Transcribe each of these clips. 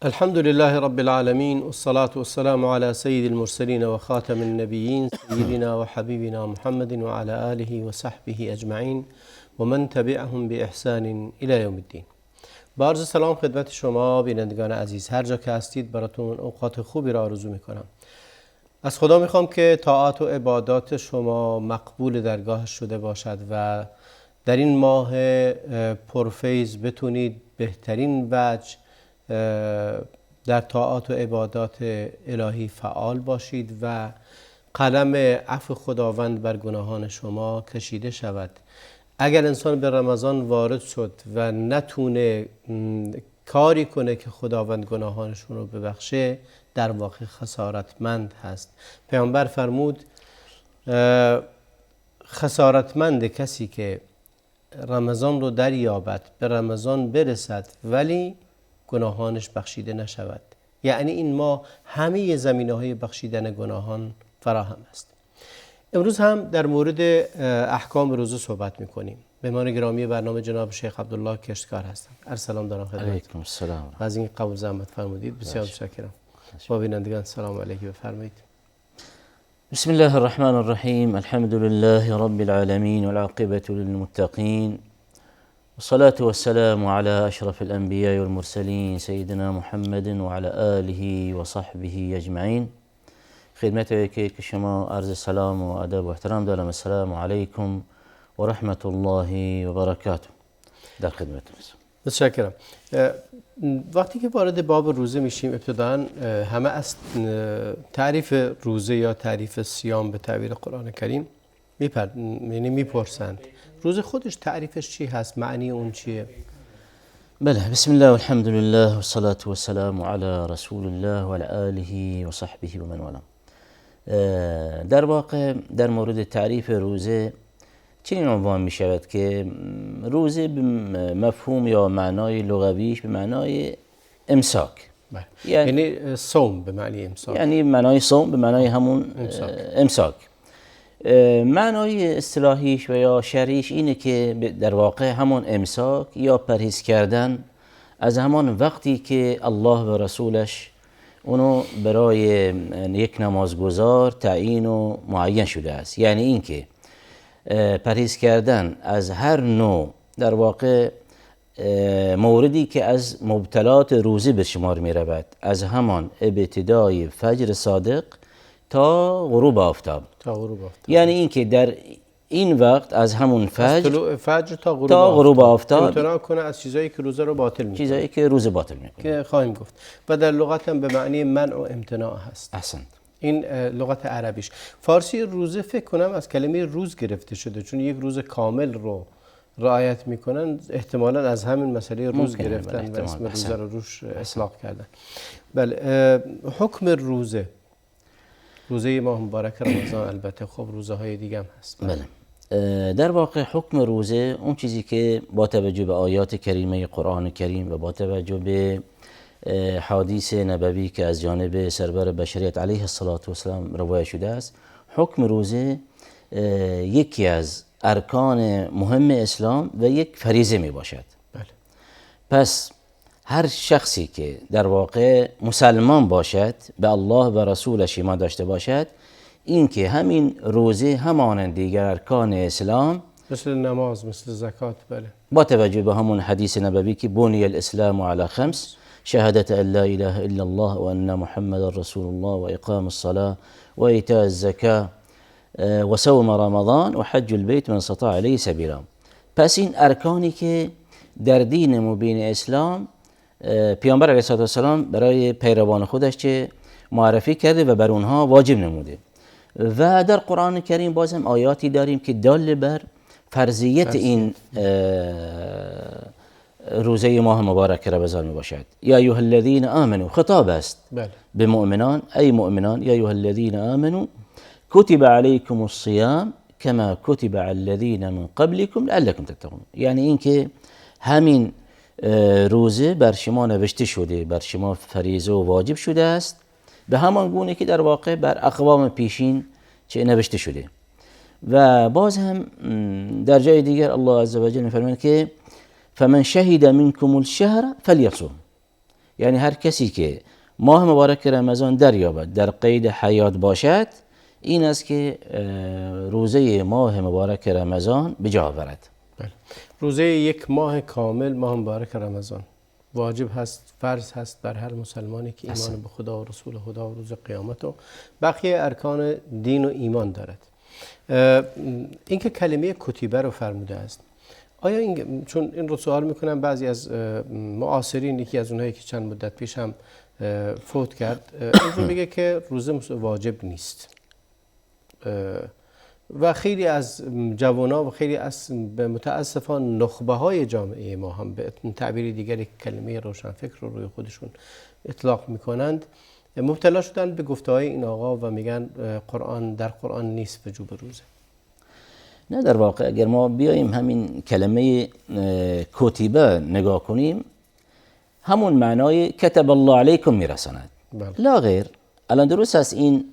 الحمد لله رب العالمين والصلاة والسلام على سيد المرسلين وخاتم النبيين سيدنا وحبيبنا محمد وعلى آله وصحبه أجمعين ومن تبعهم بإحسان إلى يوم الدين. با عرض سلام خدمت شما بینندگان عزیز، هر جا که هستید براتون اوقات خوبی را آرزو میکنم. از خدا میخوام که طاعات و عبادات شما مقبول درگاهش شده باشد و در این ماه پرفیض بتونید بهترین وجه در طاعات و عبادات الهی فعال باشید و قلم عفو خداوند بر گناهان شما کشیده شود. اگر انسان به رمضان وارد شد و نتونه کاری کنه که خداوند گناهانشون رو ببخشه، در واقع خسارتمند هست. پیامبر فرمود خسارتمند کسی که رمضان رو دریابد، به رمضان برسد ولی گناهانش بخشیده نشود. یعنی این ماه همه زمینه‌های بخشیدن گناهان فراهم است. امروز هم در مورد احکام روزه صحبت می‌کنیم. مهمان گرامی برنامه جناب شیخ عبدالله کشتکار هستم. ارسلام دارم خدمت. علیکم السلام. از این قبول زحمت فرمودید، بسیار متشکرم. با بینندگان سلام علیکم بفرمایید. بسم الله الرحمن الرحیم. الحمد لله رب العالمین والعاقبة للمتقین والصلاة والسلام على اشرف الانبیاء والمرسلین سیدنا محمد وعلى آله وصحبه اجمعین. خدمت که شما عرض سلام و ادب و احترام دارم. السلام علیکم و رحمت الله و برکاته. در خدمتتون. متشکرم. وقتی که وارد باب روزه میشیم، ابتداً همه از تعریف روزه یا تعریف صیام به تعبیر قرآن کریم میپرسند. روزه خودش تعریفش چی هست؟ معنی اون چیه؟ بله، بسم الله والحمد لله والصلاة والسلام على رسول الله و علی آله و صحبه و من والاه. در واقع در مورد تعریف روزه چنین عنوان می شود که روزه به مفهوم یا معنای لغویش به معنای امساک، یعنی صوم به معنی امساک، یعنی معنای صوم به معنای همون امساک. معنای اصطلاحیش و یا شرعیش اینه که در واقع همون امساک یا پرهیز کردن از همان وقتی که الله و رسولش اونو برای یک نمازگزار تعیین و معین شده است. یعنی این که پرهیز کردن از هر نوع در واقع موردی که از مبتلات روزه به شمار می رود، از همان ابتدای فجر صادق تا غروب آفتاب. یعنی این که در این وقت از همون فجر تا غروب آفتاب امتناع کنه از چیزایی که روزه رو باطل میکنه، چیزایی که روزه باطل میکنه که خواهیم گفت. و در لغت هم به معنی منع و امتناع هست. احسنت. این لغت عربیش. فارسی روزه فکر کنم از کلمه روز گرفته شده، چون یک روز کامل رو رعایت میکنن، احتمالاً از همین مسئله روز گرفتن و اسم روزه رو روش اطلاق کردن. بله، حکم روزه ماه مبارک رمضان، البته خب روزه های دیگه هم هست. بله، در واقع حکم روزه اون چیزی که با توجه به آیات کریمه قرآن کریم و با توجه به حدیث نبوی که از جانب سرور بشریت علیه السلام روایت شده است، حکم روزه یکی از ارکان مهم اسلام و یک فریضه می باشد. بله. پس هر شخصی که در واقع مسلمان باشد، به الله و رسولش ایمان داشته باشد، این که همین روزه همانند دیگر ارکان اسلام، مثل نماز، مثل زکات، بله، با توجه به همون حدیث نبوی که بنی الاسلام علی خمس، شهادت ان لا اله الا الله و ان محمد رسول الله و اقام الصلاه و ایتاء الزکاه و صوم رمضان و حج البیت من استطاع الیه سبیلا. پس این ارکانی که در دین مبین اسلام پیامبر علیه السلام برای پیروان خودش چه معرفی کرده و بر اونها واجب نموده. و در قرآن کریم باز هم آیاتی داریم که دال بر فرضیت این روزه ماه مبارک رمضان می باشد. یا ایها الذین آمنوا، خطاب است به مؤمنان، ای مؤمنان، یا ایها الذین آمنوا کتب علیکم الصیام کما کتب علی الذین من قبلکم لعلکم تتقون. یعنی این که همین روزه بر شما نوشته شده، بر شما فریضه و واجب شده است، به همان گونه که در واقع بر اقوام پیشین چه نوشته شده. و باز هم در جای دیگر الله عز و جل می‌فرماید که فمن شهد منکم الشهر فلیصم، یعنی هر کسی که ماه مبارک رمضان دریابد در قید حیات باشد، این است که روزه ماه مبارک رمضان به جا آورد. روزه یک ماه کامل، ماه مبارک رمضان، واجب هست، فرض هست بر هر مسلمانی که ایمان به خدا و رسول خدا و روز قیامت و بقیه ارکان دین و ایمان دارد. اینکه کلمه کتیبه رو فرموده است، آیا این، چون این رو سوال میکنم بعضی از معاصرین، یکی از اونهایی که چند مدت پیش هم فوت کرد، این رو میگه که روزه واجب نیست و خیلی از جوانا و خیلی از متاسفانه نخبه های جامعه ما هم به تعبیر دیگری کلمه روشنفکر رو روی خودشون اطلاق میکنند، مبتلا شدن به گفته های این آقا و میگن در قرآن نیست وجوب روزه. نه، در واقع اگر ما بیاییم همین کلمه کتیبه نگاه کنیم، همون معنای کتب الله علیکم میرساند. لا غیر. الان درست است این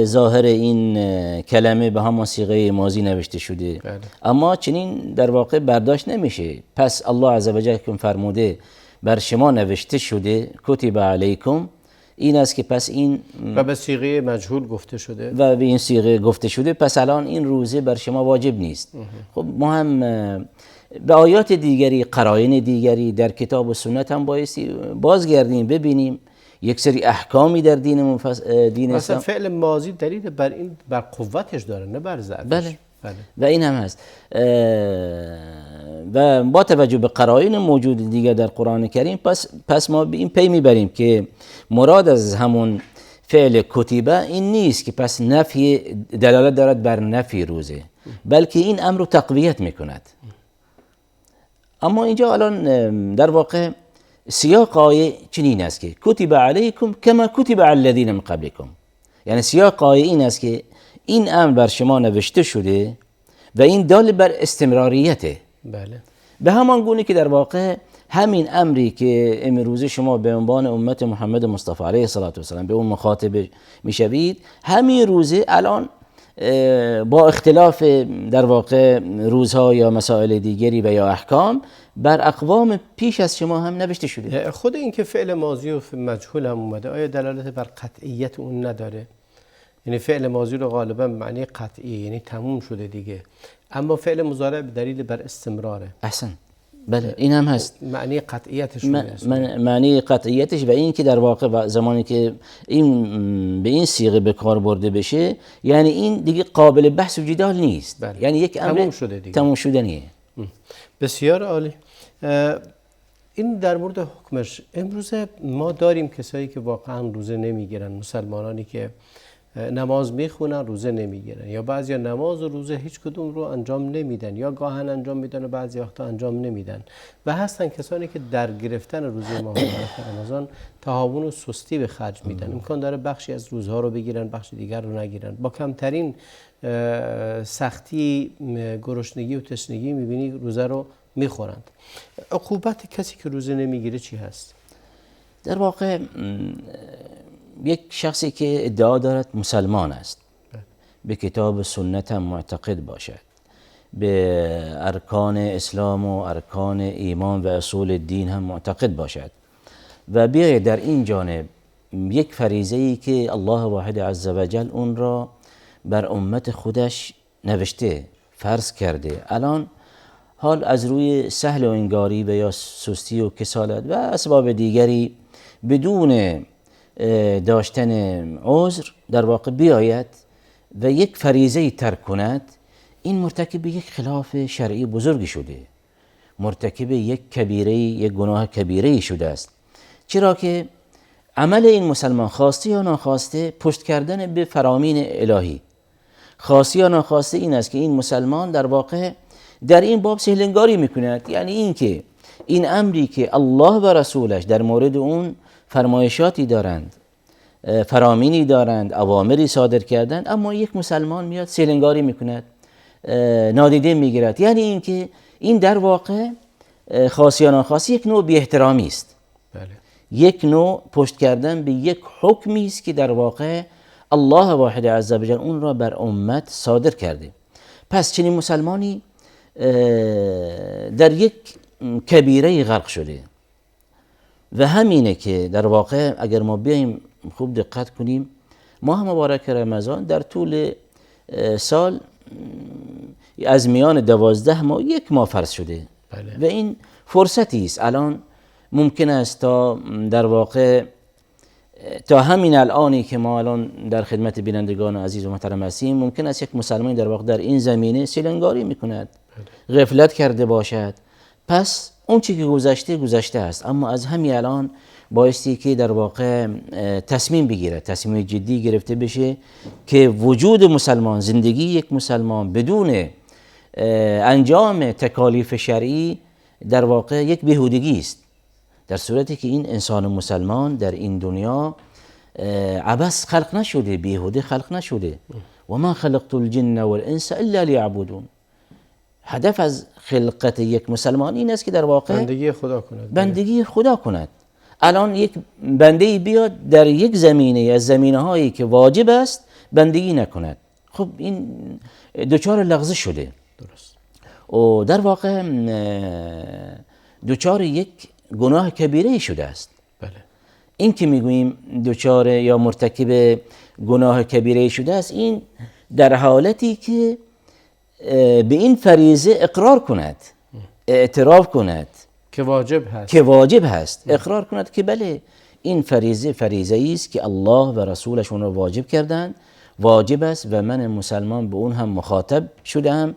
ظاهر این کلمه به همون صیغه ماضی نوشته شده، اما چنین در واقع برداشت نمیشه. پس الله عزوجل که فرموده بر شما نوشته شده کتب علیکم، این است که پس این و به صیغه مجهول گفته شده و به این صیغه گفته شده، پس الان این روزه بر شما واجب نیست. خب ما هم به آیات دیگری، قرائن دیگری در کتاب و سنت هم بایستی بازگردیم ببینیم یک سری احکامی در دین مثلا فعل ماضی دلیل بر این بر قوتش داره، نه بر ضعفش. بله. و این هم هست. و با توجه به قرائن موجود دیگر در قرآن کریم، پس ما به این پی میبریم که مراد از همون فعل کتیبه این نیست که پس نفی دلالت دارد بر نفی روزه، بلکه این امر رو تقویت میکند. اما اینجا الان در واقع سیاق آیه چنین است که کتب علیکم کما کتب علی الذین من قبلکم، یعنی سیاق آیه این است که این امر بر شما نوشته شده و این دال بر استمراریته. بله. به همان گونه که در واقع همین امری که امروز شما به عنوان امت محمد مصطفی علیه الصلاة و السلام به اون مخاطب میشوید، همین روزه الان با اختلاف در واقع روزها یا مسائل دیگری و یا احکام بر اقوام پیش از شما هم نوشته شده. خود این که فعل ماضی و مجهول هم اومده، آیا دلالت بر قطعیت اون نداره؟ یعنی فعل ماضی رو غالبا معنی قطعی، یعنی تموم شده دیگه، اما فعل مضارع به دلیل بر استمراره. احسن. بله، این هم هست. معنی قطعیتش معنی قطعیتش و این که در واقع زمانی که این به این صیغه به کار برده بشه، یعنی این دیگه قابل بحث و جدال نیست. بله. یعنی یک امر تموم شده دیگه، تموم شدنیه. بسیار عالی. این در مورد حکمش. امروز ما داریم کسایی که واقعا روزه نمیگیرن، مسلمانانی که نماز میخونن روزه نمیگیرن، یا بعضیا نماز و روزه هیچ کدوم رو انجام نمیدن، یا گاهن انجام میدن و بعضی وقتا انجام نمیدن، و هستن کسانی که در گرفتن روزه ماه مبارک رمضان تهاون و سستی به خرج میدن. امکان داره بخشی از روزها رو بگیرن، بخش دیگر رو نگیرن، با کمترین سختی، گرسنگی و تشنگی میبینی روزه رو میخورند. عقوبت کسی که روزه نمیگیره چی هست؟ در واقع یک شخصی که ادعا دارد مسلمان است، به کتاب سنت هم معتقد باشد، به ارکان اسلام و ارکان ایمان و اصول دین هم معتقد باشد و بیاید در این جانب یک فریضه‌ای که الله واحد عزوجل اون را بر امت خودش نوشته، فرض کرده، الان حال از روی سهل و انگاری و یا سستی و کسالت و اسباب دیگری بدون داشتن عذر در واقع بیاید و یک فریضه ترک کند، این مرتکب یک خلاف شرعی بزرگی شده، مرتکب یک کبیره، یک گناه کبیره شده است. چرا که عمل این مسلمان خواسته یا ناخواسته پشت کردن به فرامین الهی، خواسته یا ناخواسته این است که این مسلمان در واقع در این باب سهلنگاری میکند. یعنی این که این امری که الله و رسولش در مورد اون فرمایشاتی دارند، فرامینی دارند، اوامری صادر کردند، اما یک مسلمان میاد سهلنگاری میکند، نادیده میگیرد. یعنی این که این در واقع خاص یا ناخاص یک نوع بی احترامی است. بله. یک نوع پشت کردن به یک حکمی است که در واقع الله واحد عزوجل اون را بر امت صادر کرده. پس چنین مسلمانی در یک کبیره غرق شده و همینه که در واقع اگر ما بیایم خوب دقت کنیم، ماه مبارک رمضان در طول سال از میان 12 ماه یک ماه فرض شده. بله. و این فرصتی است. الان ممکن است تا در واقع تا همین الانی که ما الان در خدمت بینندگان عزیز و محترم هستیم، ممکن است یک مسلمانی در واقع در این زمینه سیلنگاری میکند، غفلت کرده باشد. پس اون چی که گذشته است، اما از همین الان بایستی که در واقع تصمیم بگیره، تصمیم جدی گرفته بشه که وجود مسلمان، زندگی یک مسلمان بدون انجام تکالیف شرعی در واقع یک بیهودگی است، در صورتی که این انسان مسلمان در این دنیا عبث خلق نشده، بیهوده خلق نشده. و ما خلقت الجن والانس الا لیعبدون. هدف از خلقت یک مسلمان این است که در واقع بندگی خدا کند. بندگی خدا کند. الان یک بنده بیاد در یک زمینه از زمینه هایی که واجب است بندگی نکند، خب این دچار لغزش شده. درست. و در واقع دچار یک گناه کبیره شده است. بله. این که میگوییم دچار یا مرتکب گناه کبیره شده است، این در حالتی که به این فریضه اقرار کند، اعتراف کند که واجب هست، اقرار کند که بله این فریضه است که الله و رسولش اون رو واجب کردند، واجب است و من مسلمان به اون هم مخاطب شدم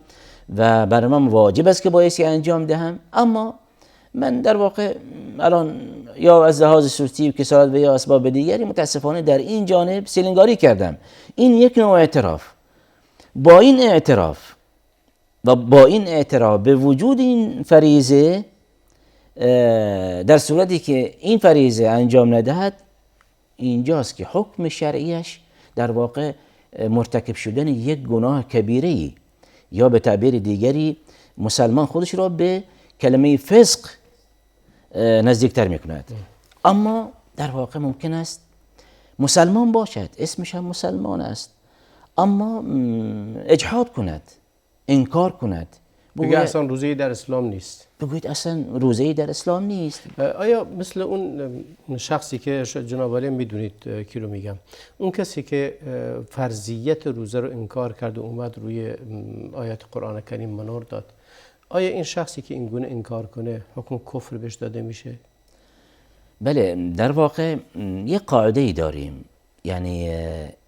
و برای من واجب است که بایستی انجام دهم. اما من در واقع الان یا از لحاظ صورتی و کسالت و یا اسباب دیگری متاسفانه در این جانب سیلنگاری کردم. این یک نوع اعتراف. با این اعتراف به وجود این فریضه، در صورتی که این فریضه انجام ندهد، اینجاست که حکم شرعیش در واقع مرتکب شدن یک گناه کبیره، یا به تعبیر دیگری مسلمان خودش را به کلمه فسق نزدیکتر میکند. اما در واقع ممکن است مسلمان باشد، اسمش هم مسلمان است، اما اجحاد کند، انکار کند، بگه اصلا روزه‌ای در اسلام نیست. بگوید اصلا روزه‌ای در اسلام نیست. آیا مثل اون شخصی که جناب عالی میدونید کی رو میگم، اون کسی که فرضیت روزه رو انکار کرد و اومد روی آیات قرآن کریم منور داد، آیا این شخصی که این گونه انکار کنه حکم کفر بهش داده میشه؟ بله، در واقع یک قاعده ای داریم، یعنی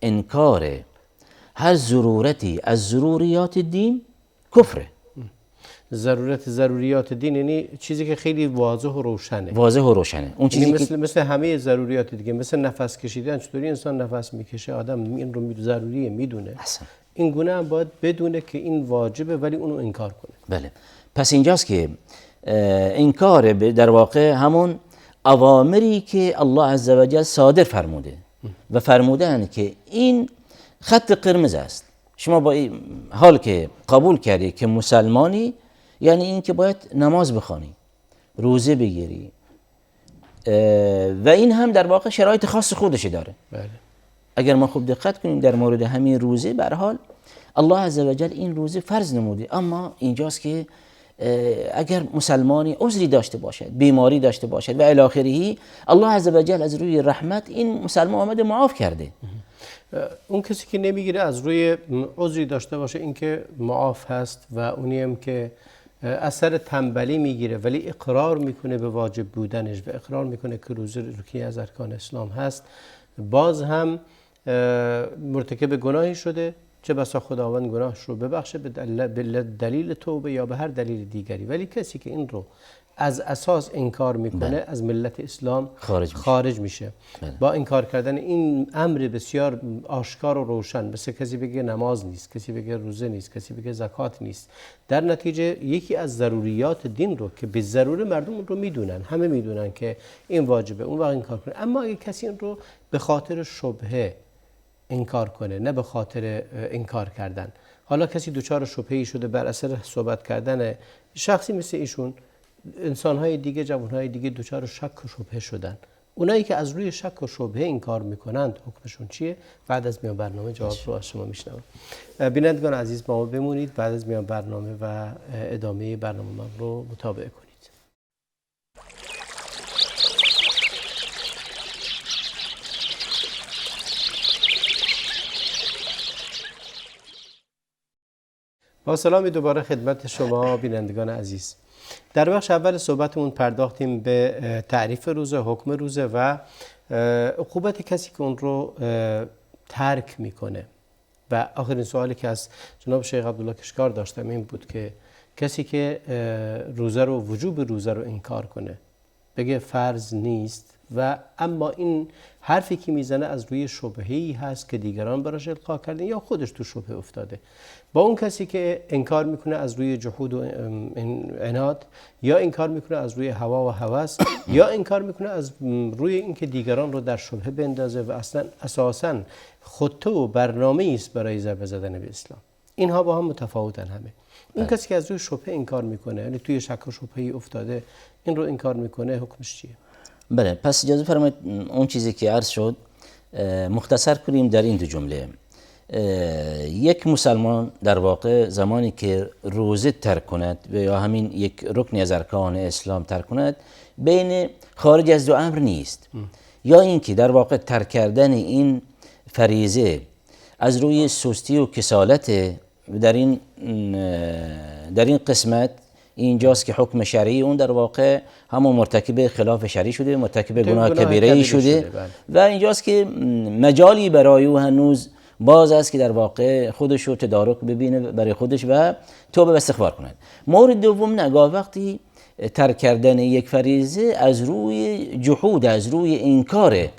انکار هر ضرورتی از ضروریات دین کفره. ضروریات دین یعنی چیزی که خیلی واضح و روشنه. اون چیزی که مثل همه ضروریات دیگه، مثل نفس کشیدن، چطوری انسان نفس میکشه، آدم این رو ضروریه میدونه. این گونه هم باید بدونه که این واجبه ولی اونو انکار کنه. بله. پس اینجاست که انکار در واقع همون اوامری که الله عزوجل صادر فرموده و فرمودن که این خط قرمز است. شما با حال که قبول کردی که مسلمانی، یعنی این که باید نماز بخوانی، روزه بگیری، و این هم در واقع شرایط خاص خودش داره. بله. اگر ما خوب دقت کنیم در مورد همین روزه، به هر حال الله عزوجل این روزه فرض نموده، اما اینجاست که اگر مسلمانی عذری داشته باشد، بیماری داشته باشد و الی آخره، الله عزوجل از روی رحمت این مسلمان آمده معاف کرده. اون کسی که نمیگیره از روی عذری داشته باشه، این که معاف هست، و اونی هم که اثر تنبلی میگیره ولی اقرار میکنه به واجب بودنش و اقرار میکنه که روزه رکنی از ارکان اسلام هست، باز هم مرتکب گناهی شده، چه بسا خداوند گناهش رو ببخشه به دلیل توبه یا به هر دلیل دیگری. ولی کسی که این رو از اساس انکار میکنه از ملت اسلام خارج میشه. با انکار کردن این امر بسیار آشکار و روشن، مثل کسی بگه نماز نیست، کسی بگه روزه نیست، کسی بگه زکات نیست، در نتیجه یکی از ضروریات دین رو که به ضروره مردم اون رو میدونن، همه میدونن که این واجبه، اون وقت انکار کنه. اما اگه کسی این رو به خاطر شبهه انکار کنه، نه به خاطر انکار کردن، حالا کسی دچار شبهه‌ای شده بر اثر صحبت کردن شخصی مثل ایشون، انسان‌های دیگه، جوان‌های دیگه دچار شک و شبهه شدن، اونایی که از روی شک و شبهه این کار میکنند حکمشون چیه؟ بعد از میان برنامه جواب رو از شما میشنوم. بینندگان عزیز با ما بمونید، بعد از میان برنامه و ادامه برنامه رو متابعه کنید. با سلامی دوباره خدمت شما بینندگان عزیز. در بخش اول صحبتمون پرداختیم به تعریف روزه، حکم روزه و عقوبت کسی که اون رو ترک میکنه. و آخرین سوالی که از جناب شیخ عبدالله کشکار داشتم این بود که کسی که روزه رو، وجوب روزه رو انکار کنه، بگه فرض نیست و اما این حرفی که میزنه از روی شبهه‌ای هست که دیگران براش القا کردن یا خودش تو شبهه افتاده، با اون کسی که انکار میکنه از روی جحود و عناد، یا انکار میکنه از روی هوا و هوس، یا انکار میکنه از روی اینکه دیگران رو در شبهه بندازه و اصلا اساساً خطه و برنامه‌ای است برای ضربه زدن به اسلام. اینها با هم متفاوتن همه. این کسی که از روی شبهه انکار میکنه، یعنی توی شک و شبهه‌ای افتاده، این رو انکار میکنه، حکمش چیه؟ بله، پس اجازه فرمایید اون چیزی که عرض شد مختصر کنیم در این دو جمله. یک مسلمان در واقع زمانی که روزه ترک کند و یا همین یک رکن از ارکان اسلام ترک کند، بین خارج از دو امر نیست. یا اینکه در واقع ترک کردن این فریضه از روی سستی و کسالت، در این قسمت اینجاست که حکم شرعی اون در واقع همون مرتکب خلاف شرعی شده، مرتکب گناه کبیره شده و اینجاست که مجالی برای او هنوز باز است که در واقع خودش رو تدارک ببینه برای خودش و توبه و استغفار کند. مورد دوم نگاه وقتی ترک کردن یک فریضه از روی جحود، از روی انکاره،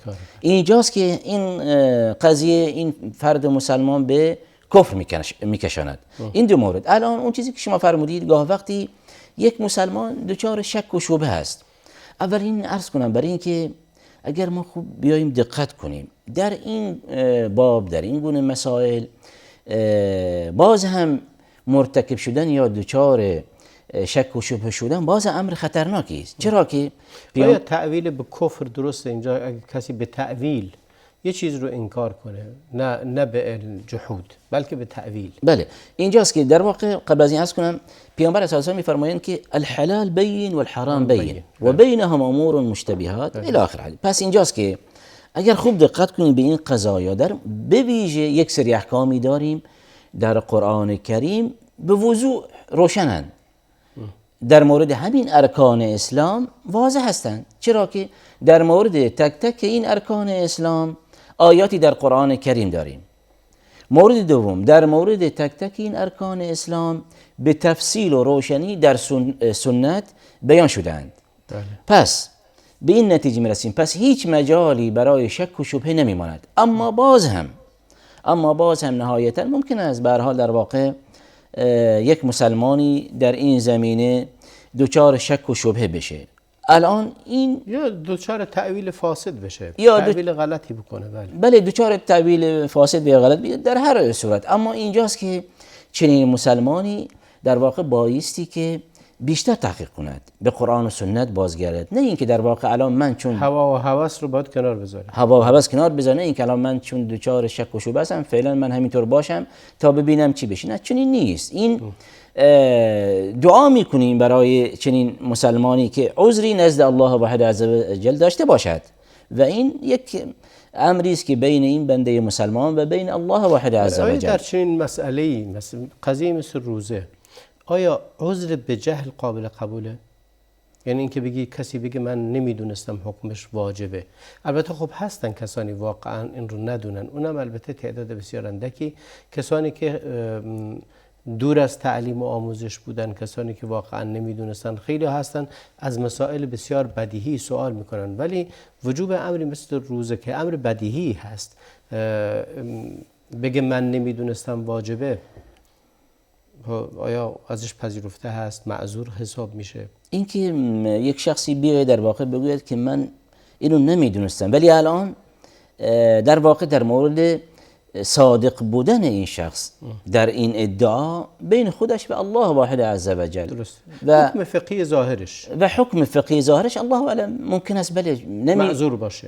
اینجاست که این قضیه این فرد مسلمان به کفر میکشاند. این دو مورد. الان اون چیزی که شما فرمودید، گاه وقتی یک مسلمان دچار شک و شبهه است. اولین عرض کنم برای اینکه اگر ما خوب بیاییم دقت کنیم در این باب، در این گونه مسائل، باز هم مرتکب شدن یا دچار شک و شبهه شدن باز امر خطرناکی است. چرا که آیا تعویل به کفر درسته اینجا؟ اگر کسی به تعویل یه چیز رو انکار کنه، نه به جحود بلکه به تعویل. بله، اینجاست که در واقع قبل از این عرض کنم پیامبر صلی الله علیه و میفرمایند که الحلال بین والحرام بین و بینهم امور مشتبهات الی آخر حدیث. پس اینجاست که اگر خوب دقت کنیم به این قضایا، در به ویژه یک سری احکامی داریم در قرآن کریم به وضوح روشنند، در مورد همین ارکان اسلام واضح هستند. چرا که در مورد تک تک این ارکان اسلام آیاتی در قرآن کریم داریم. مورد دوم، در مورد تک تک این ارکان اسلام به تفصیل و روشنی در سنت بیان شدند. پس به این نتیجه میرسیم پس هیچ مجالی برای شک و شبهه نمیماند. اما باز هم نهایتا ممکن است به هر حال در واقع یک مسلمانی در این زمینه دچار شک و شبهه بشه. الان این یا دچار تعویل فاسد بشه، یا تعویل غلطی بکنه. بله، دچار تعویل فاسد یا غلط بشه در هر صورت. اما اینجاست که چنین مسلمانی در واقع بایستی که بیشتر تحقیق کند، به قرآن و سنت بازگردد، نه اینکه در واقع الان من چون هوا و هوس رو باید کنار بذاره، هوا و هوس کنار بذاره، اینکه الان من چون دچار شک و شبهه هستم فعلا من همینطور باشم تا ببینم چی بشه. نه، چنین نیست. این دعا میکنیم برای چنین مسلمانی که عذری نزد الله واحد عز و جل داشته باشد و این یک امری است که بین این بنده مسلمان و بین الله واحد عز و جل. در چنین مسئله‌ای، مثل قضیه مثل روزه، آیا عذر به جهل قابل قبوله؟ یعنی اینکه بگی کسی بگه من نمیدونستم حکمش واجبه. البته خب هستن کسانی واقعا این رو ندونن، اونم البته تعداد بسیار اندکی، کسانی که دور از تعلیم و آموزش بودن، کسانی که واقعا نمیدونستن. خیلی هستن از مسائل بسیار بدیهی سوال میکنن، ولی وجوب امری مثل روزه که امر بدیهی هست بگه من نمیدونستم واجبه، آیا ازش پذیرفته هست؟ معذور حساب میشه؟ اینکه یک شخصی بیاید در واقع بگوید که من اینو نمیدونستم، ولی الان در واقع در مورد صادق بودن این شخص در این ادعا بین خودش و الله واحد عز و جل، درست. و حکم فقهی ظاهرش الله اعلم ممکن است بله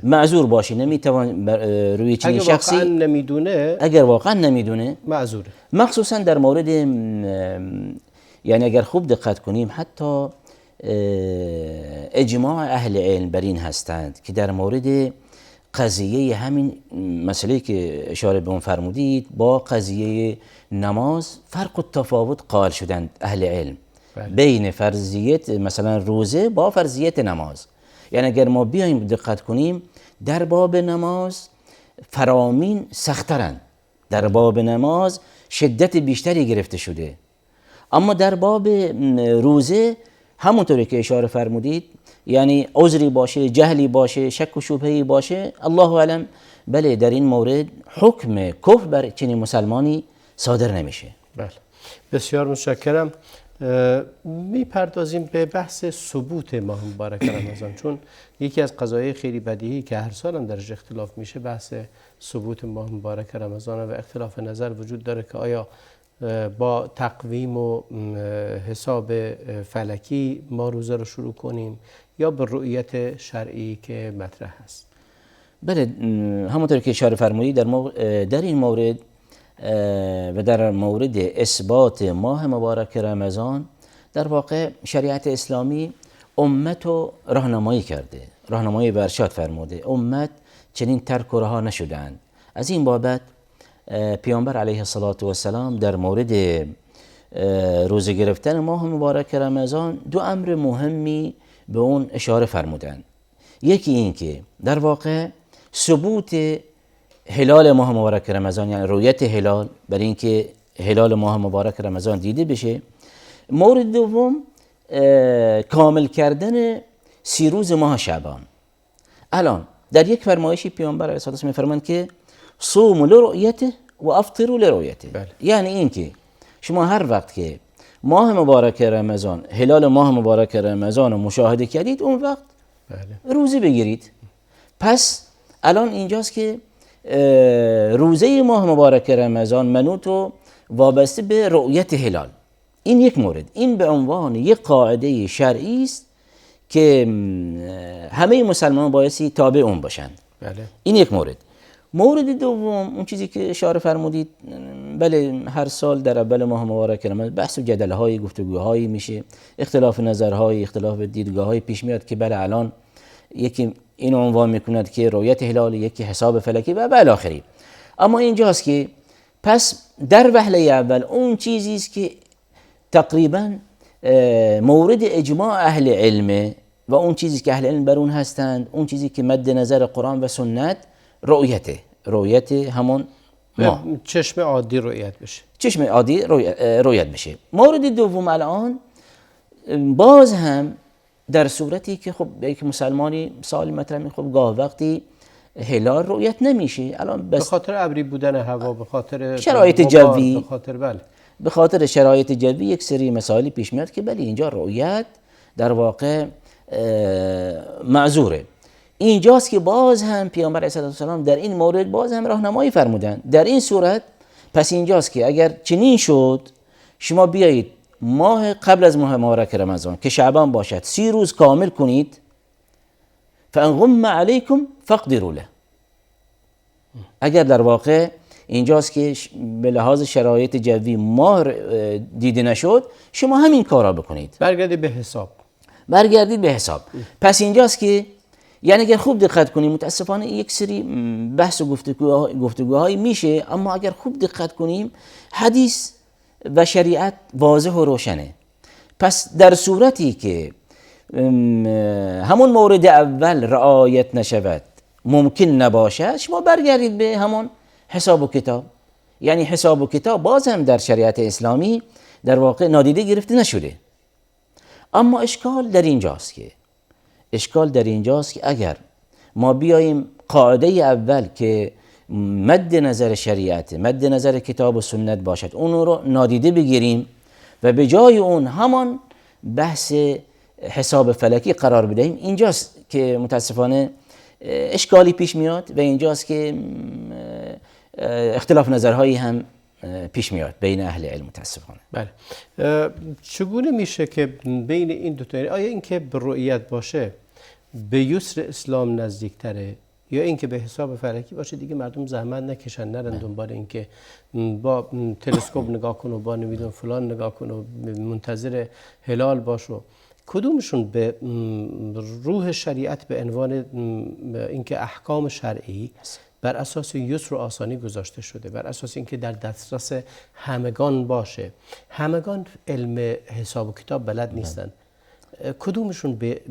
معذور باشه، نمیتوان روی چنین شخصی اگر واقعا نمیدونه معذوره. مخصوصا در مورد یعنی اگر خوب دقت کنیم حتی اجماع اهل علم بر این هستند که در مورد قضیه همین مسئله که اشاره به اون فرمودید با قضیه نماز فرق و تفاوت قائل شدند اهل علم بین فرضیت مثلا روزه با فرضیت نماز. یعنی اگر ما بیایم دقت کنیم در باب نماز فرامین سخترند، در باب نماز شدت بیشتری گرفته شده، اما در باب روزه همونطوری که اشاره فرمودید یعنی عذری باشه، جهلی باشه، شک و شبهه‌ای باشه، الله اعلم، بله در این مورد حکم کفر بر چنین مسلمانی صادر نمیشه. بله بسیار متشکرم. میپردازیم به بحث ثبوت ماه مبارک رمضان، چون یکی از قضایای خیلی بدیهی که هر سال هم درش اختلاف میشه بحث ثبوت ماه مبارک رمضان و اختلاف نظر وجود داره که آیا با تقویم و حساب فلکی ما روزه رو شروع کنیم یا به رؤیت شرعی که مطرح هست. بله همونطور که اشاره فرمودید در این مورد و در مورد اثبات ماه مبارک رمضان در واقع شریعت اسلامی امت رو راهنمایی کرده، راهنمایی و ارشاد فرموده، امت چنین ترک و رها نشدند. از این بابت پیامبر علیه السلام در مورد روزه گرفتن ماه مبارک رمضان دو امر مهمی به اون اشاره فرمودند. یکی این که در واقع ثبوت هلال ماه مبارک رمضان، یعنی رؤیت هلال، برای اینکه هلال ماه مبارک رمضان دیده بشه. مورد دوم کامل کردن 30 روز ماه شعبان. الان در یک فرمایشی پیامبر علیه السلام میفرمایند که صوموا لرؤیته و افطروا لرؤیته. یعنی اینکه شما هر وقت که ماه مبارک رمضان، هلال ماه مبارک رمضان رو مشاهده کردید، اون وقت روزه بگیرید. پس الان اینجاست که روزه ماه مبارک رمضان منوط و وابسته به رؤیت هلال. این یک مورد، این به عنوان یک قاعده شرعی است که همه مسلمانان بایستی تابع اون باشند. این یک مورد. مورد دوم اون چیزی که اشاره فرمودید، بله هر سال در اول ماه مبارک رمضان بحث و جدل‌های، گفتگوهایی میشه، اختلاف نظرهای، اختلاف دیدگاه‌های پیش میاد که بله الان یکی این عنوان میکند که رؤیت هلال، یکی حساب فلکی و الی آخره. اما اینجاست که پس در وهله اول اون چیزی است که تقریبا مورد اجماع اهل علم و اون چیزی که اهل علم بر اون هستند، اون چیزی که مد نظر قرآن و سنت رؤیت همون ما چشم عادی رؤیت بشه، چشم عادی رؤیت بشه. مورد دوم الان باز هم در صورتی که خب یک مسلمانی سال مثلا خب گاه وقتی هلال رؤیت نمیشه، الان به خاطر ابری بودن هوا، به خاطر شرایط جوی، به خاطر شرایط جوی یک سری مسائلی پیش میاد که بله اینجا رؤیت در واقع معذوره. اینجاست که باز هم پیامبر علیه السلام در این مورد باز هم راهنمایی فرمودند. در این صورت پس اینجاست که اگر چنین شد شما بیایید ماه قبل از ماه مبارک رمضان که شعبان باشد 30 روز کامل کنید، فان غم علیکم فاقدروا له. اگر در واقع اینجاست که به لحاظ شرایط جوی ماه دیده نشد، شما همین کارا بکنید، برگردید به حساب. پس اینجاست که یعنی اگر خوب دقت کنیم، متاسفانه یک سری بحث و گفتگوهای میشه، اما اگر خوب دقت کنیم حدیث و شریعت واضح و روشنه. پس در صورتی که همون مورد اول رعایت نشود، ممکن نباشد، شما برگردید به همون حساب و کتاب. یعنی حساب و کتاب باز هم در شریعت اسلامی در واقع نادیده گرفته نشده. اما اشکال در اینجاست که اگر ما بیاییم قاعده اول که مد نظر شریعت، مد نظر کتاب و سنت باشد، اون رو نادیده بگیریم و به جای اون همان بحث حساب فلکی قرار بدهیم، اینجاست که متاسفانه اشکالی پیش میاد و اینجاست که اختلاف نظرهایی هم پیش میاد بین اهل علم متاسفانه. بله. چگونه میشه که بین این دو تا، آیا اینکه به رؤیت باشه به یسر اسلام نزدیکتره یا اینکه به حساب فلکی باشه دیگه مردم زحمت نکشن نرن دنبال اینکه با تلسکوپ نگاه کن و با نمیدون فلان نگاه کن و منتظر هلال باش و کدومشون به روح شریعت به عنوان اینکه احکام شرعی بر اساس یسر و آسانی گذاشته شده، بر اساس اینکه در دسترس همگان باشه. همگان علم حساب و کتاب بلد نیستن. کدومشون به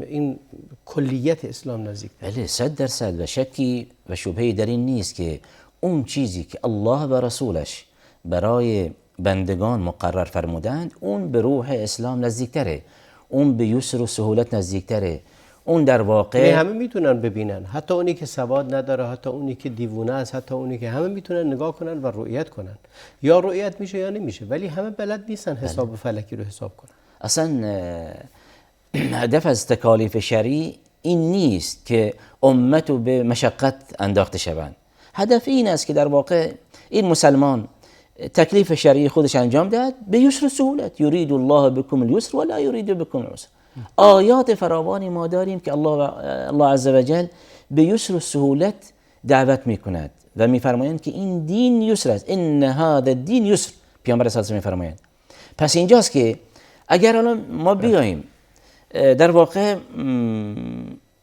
این کلیت اسلام نزدیک؟ بله 100% و شکی و شبهی در این نیست که اون چیزی که الله و رسولش برای بندگان مقرر فرمودند اون به روح اسلام نزدیکتره، اون به یسر و سهولت نزدیکتره. اون در واقع همه میتونن ببینن، حتی اونی که سواد نداره، حتی اونی که دیوونه است، حتی اونی که همه میتونن نگاه کنن و رؤیت کنن. یا رؤیت میشه یا نمیشه، ولی همه بلد نیستن حساب فلکی رو حساب کنن. اصلا هدف از تکالیف شرعی این نیست که امت رو به مشقت انداخته شوند. هدف این است که در واقع این مسلمان تکلیف شرعی خودش انجام داد به یسر و سهولت. یرید الله بكم اليسر ولا یرید بكم العسر. آیات فراوانی ما داریم که الله عز و جل به یسر و سهولت دعوت میکند و میفرمایند که این دین یسر است. ان هذا الدین یسر. پیامبر صلی الله علیه و میفرمایند. پس اینجاست که اگر الان ما بیاییم در واقع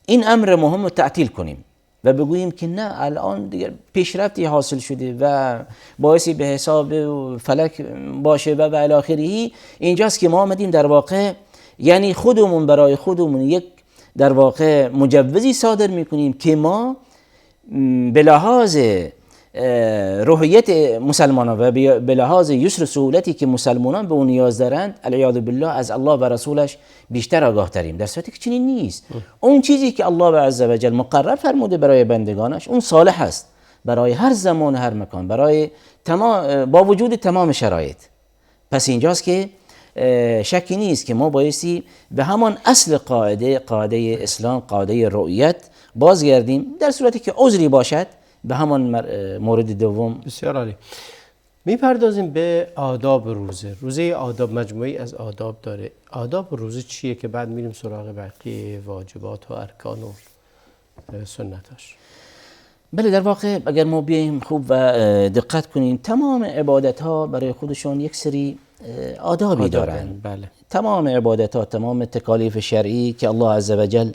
این امر مهم رو تعطیل کنیم و بگوییم که نه الان دیگر پیشرفتی حاصل شده و باعثی به حساب فلک باشه و الی آخره، اینجاست که ما آمدیم در واقع یعنی خودمون برای خودمون یک در واقع مجوزی صادر میکنیم که ما به لحاظ روحیت مسلمانان و به لحاظ یسر و سهولتی که مسلمانان به اون نیاز دارند علیاذ بالله از الله و رسولش بیشتر آگاه تریم، در صورتی که چنین نیست. اون چیزی که الله عز و جل مقرر فرموده برای بندگانش اون صالح است برای هر زمان و هر مکان، برای با وجود تمام شرایط. پس اینجاست که شکی نیست که ما بایستی به همان اصل قاعده اسلام، قاعده رؤیت بازگردیم، در صورتی که عذری باشد به همان مورد دوم. بسیار عالی. میپردازیم به آداب روزه. روزه آداب مجموعی از آداب داره. آداب روزه چیه که بعد میریم سراغ بقیه واجبات و ارکان و سنتاش؟ بله در واقع اگر ما بیاییم خوب و دقت کنیم تمام عبادت ها برای خودشون یک سری آدابی دارن. بله. تمام عبادت ها، تمام تکالیف شرعی که الله عز و جل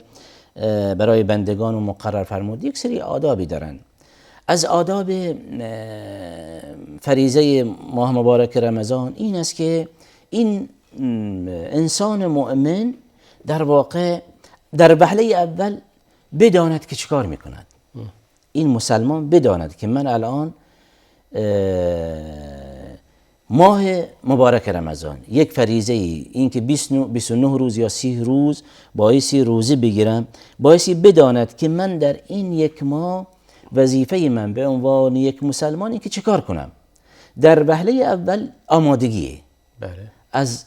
برای بندگان مقرر فرمود یک سری آدابی دارن. از آداب فریضه ماه مبارک رمضان این است که این انسان مؤمن در واقع در وهله اول بداند که چیکار میکند. این مسلمان بداند که من الان ماه مبارک رمضان یک فریضه ای این که 29 روز یا 30 روز بایستی روزه بگیرم، بایستی بداند که من در این یک ماه وظیفه من به عنوان یک مسلمان این که چه کار کنم. در وهله اول آمادگیه. بله. از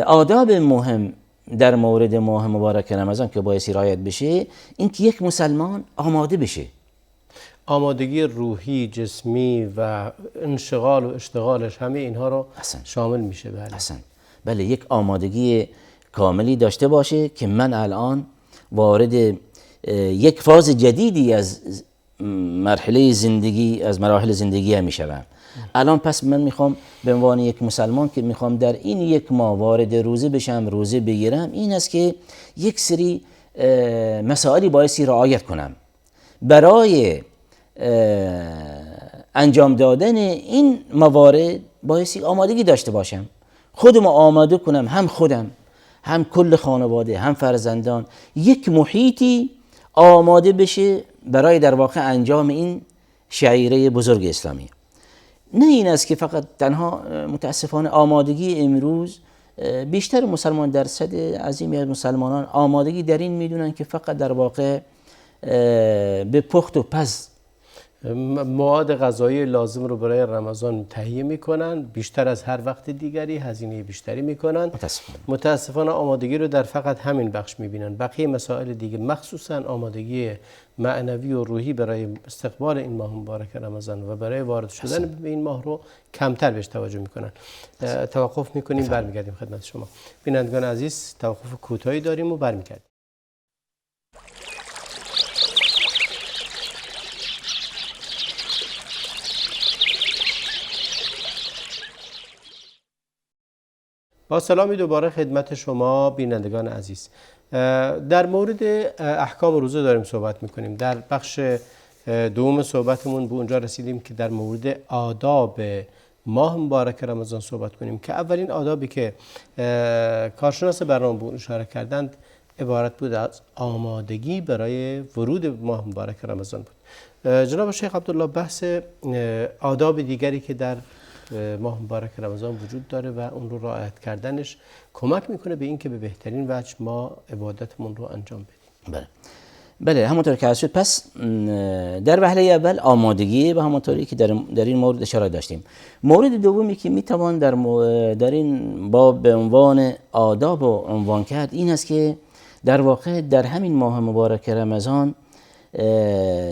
آداب مهم در مورد ماه مبارک رمضان که بایستی رعایت بشه این که یک مسلمان آماده بشه. آمادگی روحی، جسمی و انشغال و اشتغالش همه اینها رو شامل میشه. بله. بله یک آمادگی کاملی داشته باشه که من الان وارد یک فاز جدیدی از مرحله زندگی از مراحل زندگی هم میشوم. الان پس من میخوام به عنوان یک مسلمان که میخوام در این یک ماه وارد روزه بشم، روزه بگیرم، این است که یک سری مسائلی بایستی رعایت کنم. برای انجام دادن این موارد بایستی آمادگی داشته باشم، خودم آماده کنم، هم خودم هم کل خانواده هم فرزندان، یک محیطی آماده بشه برای در واقع انجام این شعیره بزرگ اسلامی. نه این است که فقط تنها متاسفانه آمادگی امروز بیشتر مسلمان درصد عظیمی از مسلمانان آمادگی در این میدونن که فقط در واقع به پخت و پز مواد غذایی لازم رو برای رمضان تهیه میکنن، بیشتر از هر وقت دیگری هزینه بیشتری میکنن. متاسفانه آمادگی رو در فقط همین بخش میبینن. بقیه مسائل دیگه مخصوصا آمادگی معنوی و روحی برای استقبال این ماه مبارک رمضان و برای وارد شدن به این ماه رو کمتر بهش توجه میکنن. توقف میکنیم، برمیگردیم خدمت شما. بینندگان عزیز توقف کوتاهی داریم و برمیگردیم. با سلامی دوباره خدمت شما بینندگان عزیز. در مورد احکام روزه داریم صحبت میکنیم. در بخش دوم صحبتمون به اونجا رسیدیم که در مورد آداب ماه مبارک رمضان صحبت کنیم که اولین آدابی که کارشناس برنامه به اون اشاره کردند عبارت بود از آمادگی برای ورود ماه مبارک رمضان بود. جناب شیخ عبدالله، بحث آداب دیگری که در ماه مبارک رمضان وجود داره و اون رو رعایت کردنش کمک میکنه به این که به بهترین وجه ما عبادتمون رو انجام بدیم. بله همونطور که عرض شد، پس در وهله اول آمادگی و همونطوری که در این مورد اشاره داشتیم. مورد دومی که میتوان در این باب به عنوان آداب و عنوان کرد این است که در واقع در همین ماه مبارک رمضان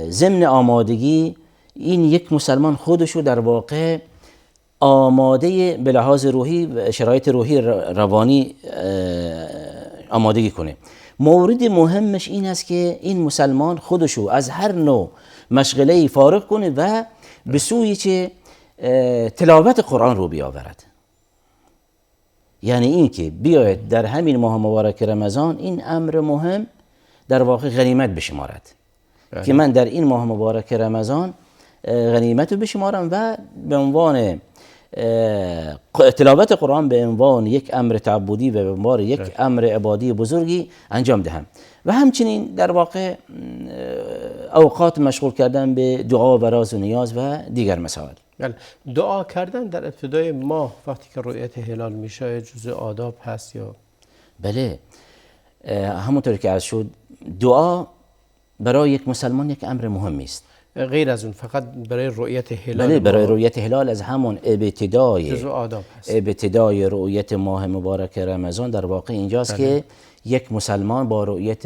ضمن آمادگی این یک مسلمان خودشو در واقع آماده به لحاظ روحی و شرایط روحی روانی آمادگی کنه. مورد مهمش این است که این مسلمان خودشو از هر نوع مشغله فارغ کنه و به سوی چه تلاوت قرآن رو بیاورد. یعنی این که بیاید در همین ماه مبارک رمضان این امر مهم در واقع غنیمت بشمارد که من در این ماه مبارک رمضان غنیمت رو بشمارم و به عنوان تلاوت قرآن به عنوان یک امر تعبدی و به عنوان یک امر عبادی بزرگی انجام دهم و همچنین در واقع اوقات مشغول کردن به دعا و راز و نیاز و دیگر مسائل. دعا کردن در ابتدای ماه وقتی که رؤیت هلال میشه جزء آداب هست یا؟ بله، همونطور که عرض شد دعا برای یک مسلمان یک امر مهمی است. غیر از اون فقط برای رؤیت هلال؟ بله، برای رؤیت هلال از همون ابتدای جزء آداب هست. ابتدای رؤیت ماه مبارک رمضان در واقع اینجاست که یک مسلمان با رؤیت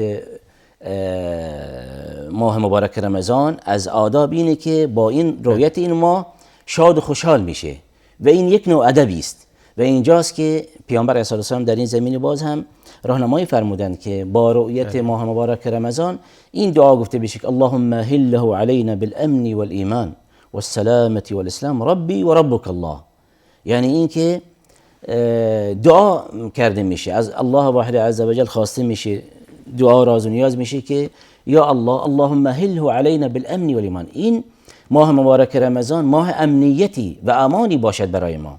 ماه مبارک رمضان از آداب اینه که با این رؤیت این ماه شاد و خوشحال میشه و این یک نوع ادبی است و اینجاست که پیامبر علیه السلام در این زمینه باز هم راهنمایی فرمودند که با رؤیت ماه مبارک رمضان این دعا گفته بشه که اللهم هله علینا بالامن والایمان والسلامه والاسلام ربی و ربک الله. یعنی این که دعا کرده میشه، از الله واحد عزوجل خواسته میشه، دعا راز و نیاز میشه که یا الله اللهم هله علینا بالامن والایمان، این ماه مبارک رمضان ماه امنیتی و امانی باشد برای ما.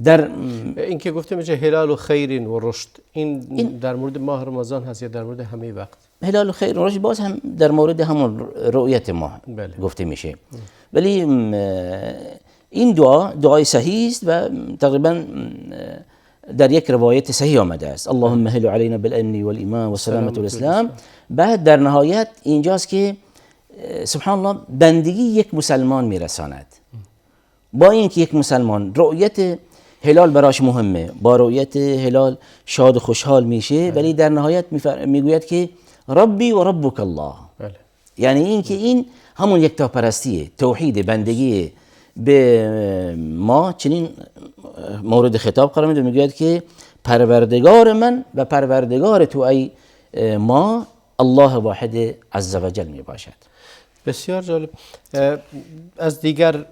در این که گفته میشه هلال و خیر و رشد، این در مورد ماه رمضان هست یا در مورد همه وقت؟ هلال و خیر و رشد باز هم در مورد همون رؤیت ماه گفته میشه. ولی این دعای صحیح است و تقریبا در یک روایت صحیح آمده است اللهم هل علینا بالامن والایمان والسلامه والاسلام. بعد در نهایت اینجاست که سبحان الله بندگی یک مسلمان میرساند. با اینکه یک مسلمان رؤیت هلال براش مهمه، با رؤیت هلال شاد و خوشحال میشه، ولی در نهایت میگوید که ربی و ربک الله. یعنی اینکه این همون یکتاپرستیه، توحید، بندگی به ما چنین مورد خطاب قرار میده، میگوید که پروردگار من و پروردگار تو ای ما الله واحد عزوجل می باشد. بسیار جالب. از دیگر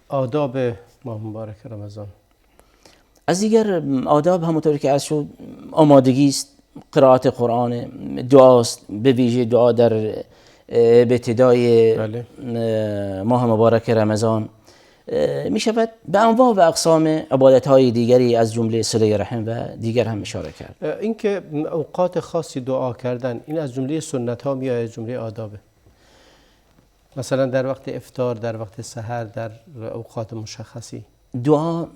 آداب ماه مبارک رمضان، از دیگر آداب همونطوری که عرض شد آمادگی است، قرائت قرآن، دعاست، به ویژه دعا در ابتدای ماه مبارک رمضان می شود به انواع و اقسام عبادت های دیگری از جمله صله رحم و دیگر هم اشاره کرد. اینکه اوقات خاصی دعا کردن این از جمله سنت ها می آید، جمله آدابه؟ مثلا در وقت افطار، در وقت سحر، در اوقات مشخصی دعا.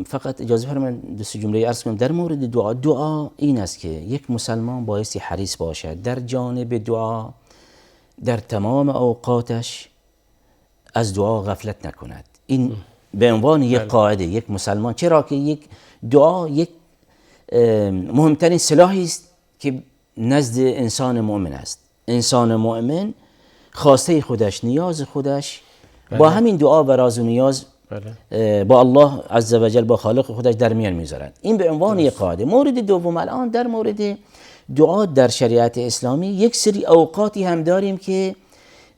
فقط اجازه فرمایید دو سه جمله عرض کنم در مورد دعا این است که یک مسلمان بایستی حریص باشد در جانب دعا، در تمام اوقاتش از دعا غفلت نکند. این به عنوان یک قاعده یک مسلمان، چرا که یک دعا یک مهمترین سلاحی است که نزد انسان مؤمن است. انسان مؤمن خواسته خودش، نیاز خودش با همین دعا و راز و نیاز با الله عزوجل، با خالق خودش در میان میذارد. این به عنوان یک قاعده. مورد دوم الان در مورد دعا در شریعت اسلامی یک سری اوقاتی هم داریم که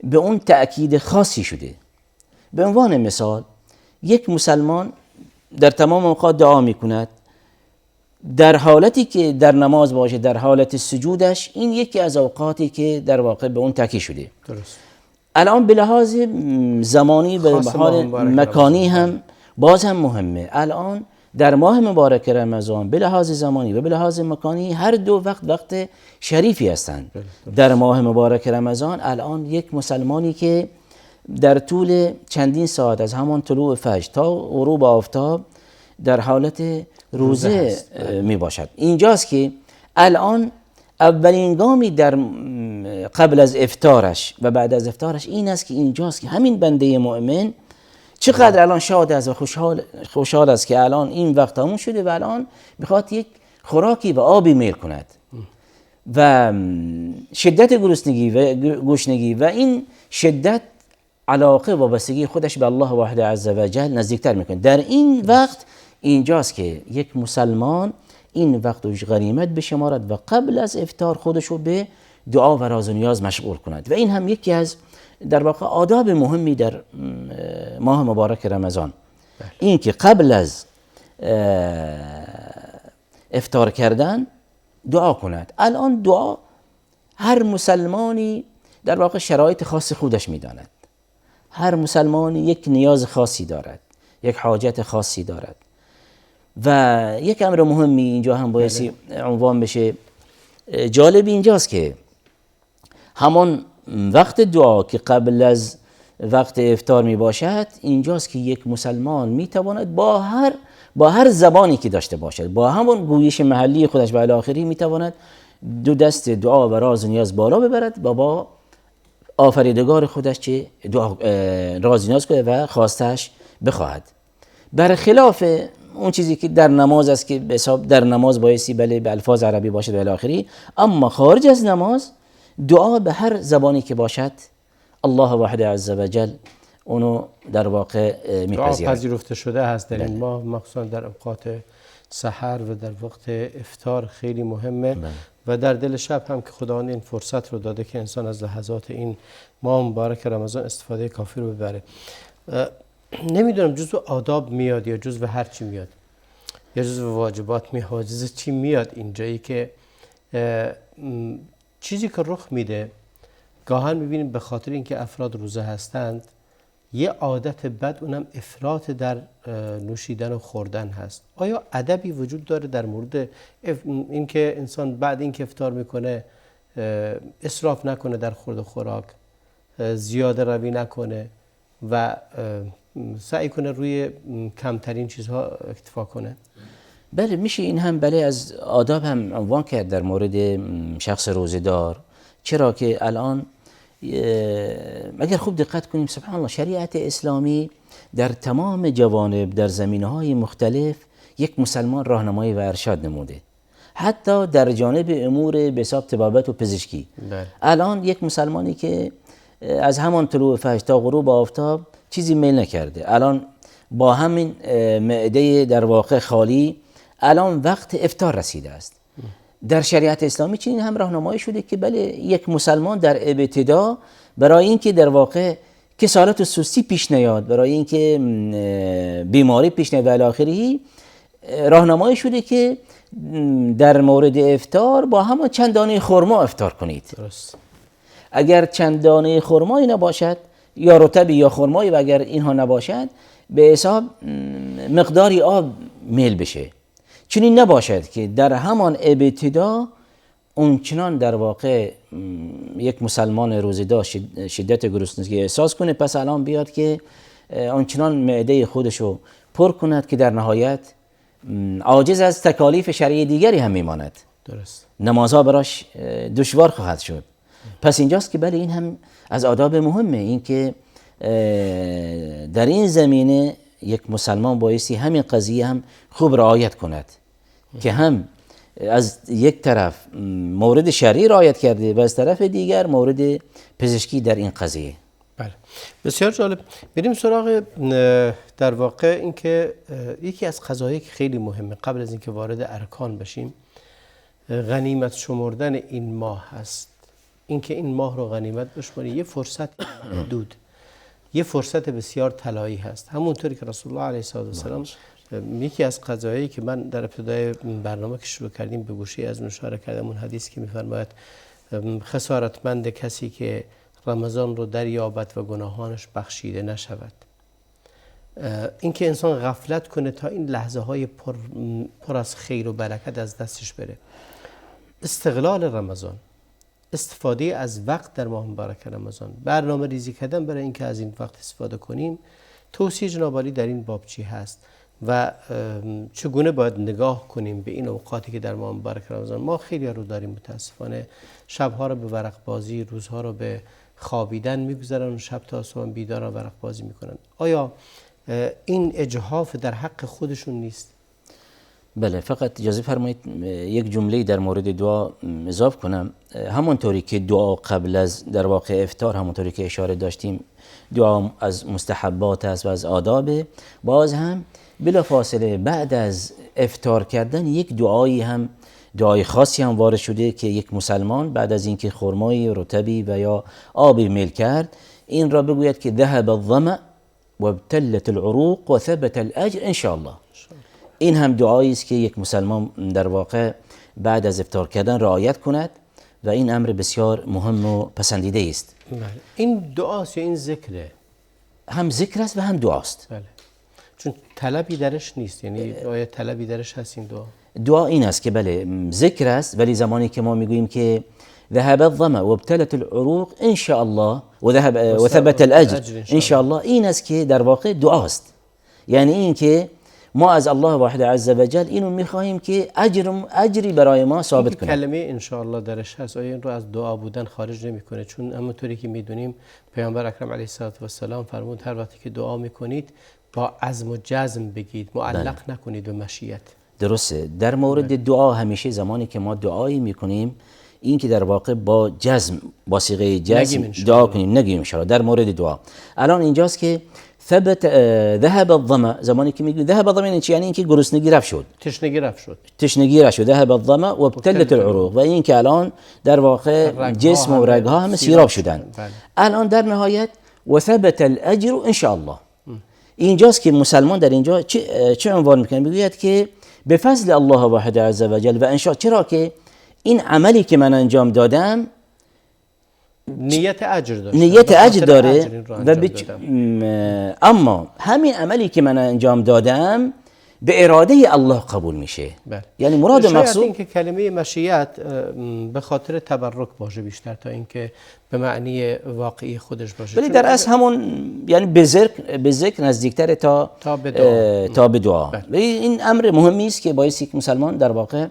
به اون تأکید خاصی شده. به عنوان مثال یک مسلمان در تمام اوقات دعا میکند، در حالتی که در نماز باشه، در حالت سجودش، این یکی از اوقاتی که در واقع به اون تکی شده. درست. الان به لحاظ زمانی و به حال مکانی هم باز هم مهمه. الان در ماه مبارک رمضان به لحاظ زمانی و به لحاظ مکانی هر دو وقت شریفی هستند. در ماه مبارک رمضان الان یک مسلمانی که در طول چندین ساعت از همان طلوع فجر تا غروب آفتاب در حالت روزه می باشد. اینجاست که الان اولین گامی در قبل از افطارش و بعد از افطارش این است که اینجاست که همین بنده مؤمن چقدر الان شاد است و خوشحال است که الان این وقت همون شده و الان میخواد یک خوراکی و آبی میل کند و شدت گرسنگی و گشنگی و این شدت علاقه و وابستگی خودش به الله وحده عز و جل نزدیکتر میکنه. در این وقت اینجاست که یک مسلمان این وقت رو غنیمت بشمارد و قبل از افطار خودش رو به دعا و راز و نیاز مشغول کند و این هم یکی از در واقع آداب مهمی در ماه مبارک رمضان، این که قبل از افطار کردن دعا کند. الان دعا هر مسلمانی در واقع شرایط خاص خودش میداند، هر مسلمانی یک نیاز خاصی دارد، یک حاجت خاصی دارد و یک امر مهمی اینجا هم بایستی عنوان بشه. جالب اینجاست که همان وقت دعا که قبل از وقت افطار می باشد، اینجاست که یک مسلمان می تواند با هر زبانی که داشته باشد، با همون گویش محلی خودش و الاخری می تواند دو دست دعا و راز و نیاز بالا ببرد و با آفریدگار خودش چه راز نیاز کنه و خواستش بخواهد. برخلاف اون چیزی که در نماز است که به حساب در نماز بایستی بله به الفاظ عربی باشد و الاخری، اما خارج از نماز دعا به هر زبانی که باشد الله وحده عز و جل اونو در واقع میپذیرد. دعا پذیرفته شده هست در این ماه، مخصوصا در اوقات سحر و در وقت افطار خیلی مهمه و در دل شب هم که خداوند این فرصت رو داده که انسان از لحظات این ماه مبارک رمضان استفاده کافی رو ببره. نمیدونم جزو آداب میاد یا جزو هر چی میاد یا جزو واجبات میاد، جزو چی میاد اینجایی که چیزی که رخ میده گاهن میبینیم به خاطر اینکه افراد روزه هستند یه عادت بد اونم افراط در نوشیدن و خوردن هست. آیا ادبی وجود داره در مورد اینکه انسان بعد اینکه افطار میکنه اسراف نکنه در خورد و خوراک، زیاده روی نکنه و سعی کنه روی کمترین چیزها اکتفا کنه؟ بله میشه این هم بله از آداب هم عنوان کرد در مورد شخص روزه‌دار، چرا که الان اگر خوب دقت کنیم سبحان الله شریعت اسلامی در تمام جوانب در زمینه‌های مختلف یک مسلمان راهنمایی و ارشاد نموده، حتی در جانب امور به حساب طبابت و پزشکی. الان یک مسلمانی که از همان طلوع فجر تا غروب آفتاب چیزی میل نکرده، الان با همین معده در واقع خالی الان وقت افطار رسیده است. در شریعت اسلامی چنین هم راهنمایی شده که بله یک مسلمان در ابتدا برای اینکه در واقع کسالت و سستی پیش نیاد، برای اینکه بیماری پیش نیاد و الی آخره، راهنمایی شده که در مورد افطار با همون چند دانه خرما افطار کنید. درست. اگر چند دانه خرمایی نباشد یا رطبی یا خرمایی و اگر اینها نباشد به حساب مقداری آب میل بشه. چنین نباشد که در همان ابتدا اونچنان در واقع یک مسلمان روزه‌دار شدت گرسنگی احساس کنه پس الان بیاد که اونچنان معده خودشو پر کند که در نهایت عاجز از تکالیف شرعی دیگری هم میماند. درست. نمازها براش دشوار خواهد شد. پس اینجاست که بله این هم از آداب مهمه، این که در این زمینه یک مسلمان بایستی همین قضیه هم خوب رعایت کند که هم از یک طرف مورد شرعی رعایت کرده و از طرف دیگر مورد پزشکی در این قضیه. بله بسیار جالب. بریم سراغ در واقع اینکه یکی از قضایایی که خیلی مهمه قبل از اینکه وارد ارکان بشیم غنیمت شمردن این ماه هست. اینکه این ماه رو غنیمت بشماری یه فرصت محدود، یه فرصت بسیار طلایی هست. همونطوری که رسول الله علیه السلام یکی از قضایایی که من در ابتدای برنامه که شروع کردیم به گوشه از اشاره کردم، اون حدیث که می‌فرماید خسارتمند کسی که رمضان رو دریابد و گناهانش بخشیده نشود. اینکه انسان غفلت کنه تا این لحظه های پر از خیر و برکت از دستش بره. استغلال رمضان، استفاده از وقت در ماه مبارک رمضان، برنامه ریزی کردن برای اینکه از این وقت استفاده کنیم. توصیه جناب عالی در این باب چی هست و چگونه باید نگاه کنیم به این اوقاتی که در ماه مبارک رمضان ما خیلی رو داریم متاسفانه شبها رو به ورق بازی، روزها رو به خوابیدن میگذارن و شب تا صبح بیدارن ورق بازی میکنن. آیا این اجحاف در حق خودشون نیست؟ بله، فقط اجازه فرمایید یک جمله در مورد دعا اضافه کنم. همونطوری که دعا قبل از در واقع افطار، همونطوری که اشاره داشتیم دعا از مستحبات است و از آداب، باز هم بلا فاصله بعد از افطار کردن یک دعای خاصی هم وارد شده که یک مسلمان بعد از اینکه خرمای رطبی و یا آبی میل کرد این را بگوید که ذهب الظمأ و ابتلت العروق و ثبت الاجر ان شاء الله. این هم دعایی است که یک مسلمان در واقع بعد از افطار کردن رعایت کند و این امر بسیار مهم و پسندیده است. این دعاست یا این ذکره؟ هم ذکر است و هم دعاست. بله. چون طلبی درش نیست، یعنی آیا طلبی درش هست این دعا؟ دعا این است که بله ذکر است، ولی زمانی که ما میگوییم که ذهب الظمأ و ابتلت العروق ان شاء الله و ثبت الاجر ان شاء الله، این است که در واقع دعاست. یعنی این که ما از الله واحد عز وجل اینو میخواهیم که اجری برای ما ثابت کنه. کلمه ان شاء الله درش هست، آیا این رو از دعا بودن خارج نمیکنه؟ چون همونطوری که میدونیم پیامبر اکرم علیه السلام فرمود هر وقتی که دعا میکنید با عزم و جزم بگید، معلق نکنید به مشیت. درسته. در مورد دعا همیشه زمانی که ما دعایی میکنیم این که در واقع با جزم، با صیغه جزم دعا کنیم، نگیم ان شاء الله. در مورد دعا الان اینجاست که ثبت ذهب الظمأ، زمانی که میگیم ذهب الظمأ یعنی اینکه گرسنگی رفت شد، تشنگی رفت شد. ذهب الظمأ و ابتلت العروق، و این که الان در واقع جسم و رگها هم سیراب شدن. الان در نهایت و ثبت الاجر ان شاء الله. اینجاست که مسلمان در اینجا چه عنوان میکنه؟ میگوید که به فضل الله واحد عز وجل و ان شاء، چرا که این عملی که من انجام دادم نیت اجر داره اما همین عملی که من انجام دادم به اراده الله قبول میشه. یعنی مراد مقصود این که کلمه مشیت به خاطر تبرک باشه بیشتر تا اینکه به معنی واقعی خودش باشه، ولی در اصل همون یعنی به ذکر نزدیکتر تا به دعا. این امر مهمی است که باعث یک مسلمان در واقع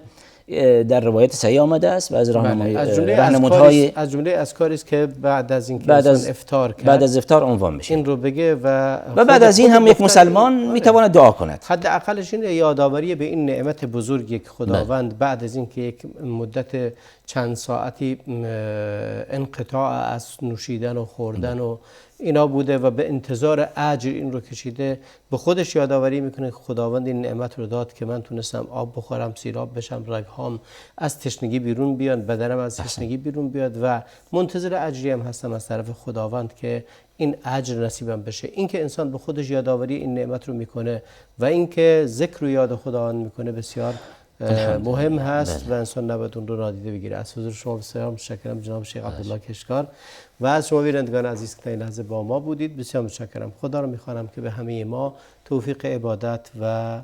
در روایت صحیح آمده است و از راهنمودهای از جمله اذکاری است که بعد از اینکه افطار کرد، بعد از افطار عنوان میشه این رو بگه و بعد از این هم یک مسلمان میتواند دعا کند. حداقلش این یادآوری به این نعمت بزرگی که خداوند بعد از اینکه یک مدت چند ساعتی انقطاع از نوشیدن و خوردن و اینا بوده و به انتظار اجر این رو کشیده، به خودش یادآوری میکنه که خداوند این نعمت رو داد که من تونستم آب بخورم، سیراب بشم، رگهام از تشنگی بیرون بیاد، بدنم از تشنگی بیرون بیاد و منتظر اجری هم هستم از طرف خداوند که این اجر نصیبم بشه. این که انسان به خودش یادآوری این نعمت رو میکنه و این که ذکر و یاد خداوند میکنه بسیار مهم هست و انسان نباید اون رو نادیده بگیره. از حضور شما بسیار متشکرم جناب شیخ عبدالله کشکار و از شما بینندگان عزیز که تا این لحظه با ما بودید بسیار متشکرم. خدا رو میخوانم که به همه ما توفیق عبادت و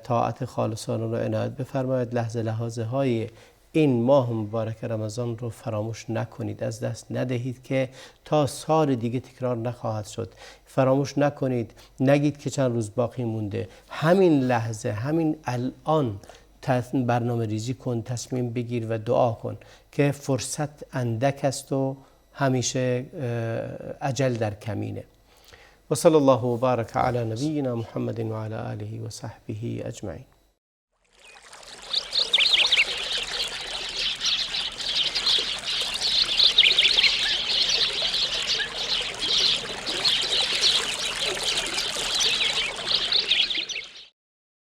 طاعت خالصانه رو عنایت بفرماید. لحظه های این ماه مبارک رمضان رو فراموش نکنید، از دست ندهید که تا سال دیگه تکرار نخواهد شد. فراموش نکنید، نگید که چند روز باقی مونده. همین لحظه، همین الان برنامه ریزی کن، تصمیم بگیر و دعا کن که فرصت اندک است و همیشه اجل در کمینه. و صلی الله و بارک علی نبینا محمد و علی آله و صحبه اجمعین.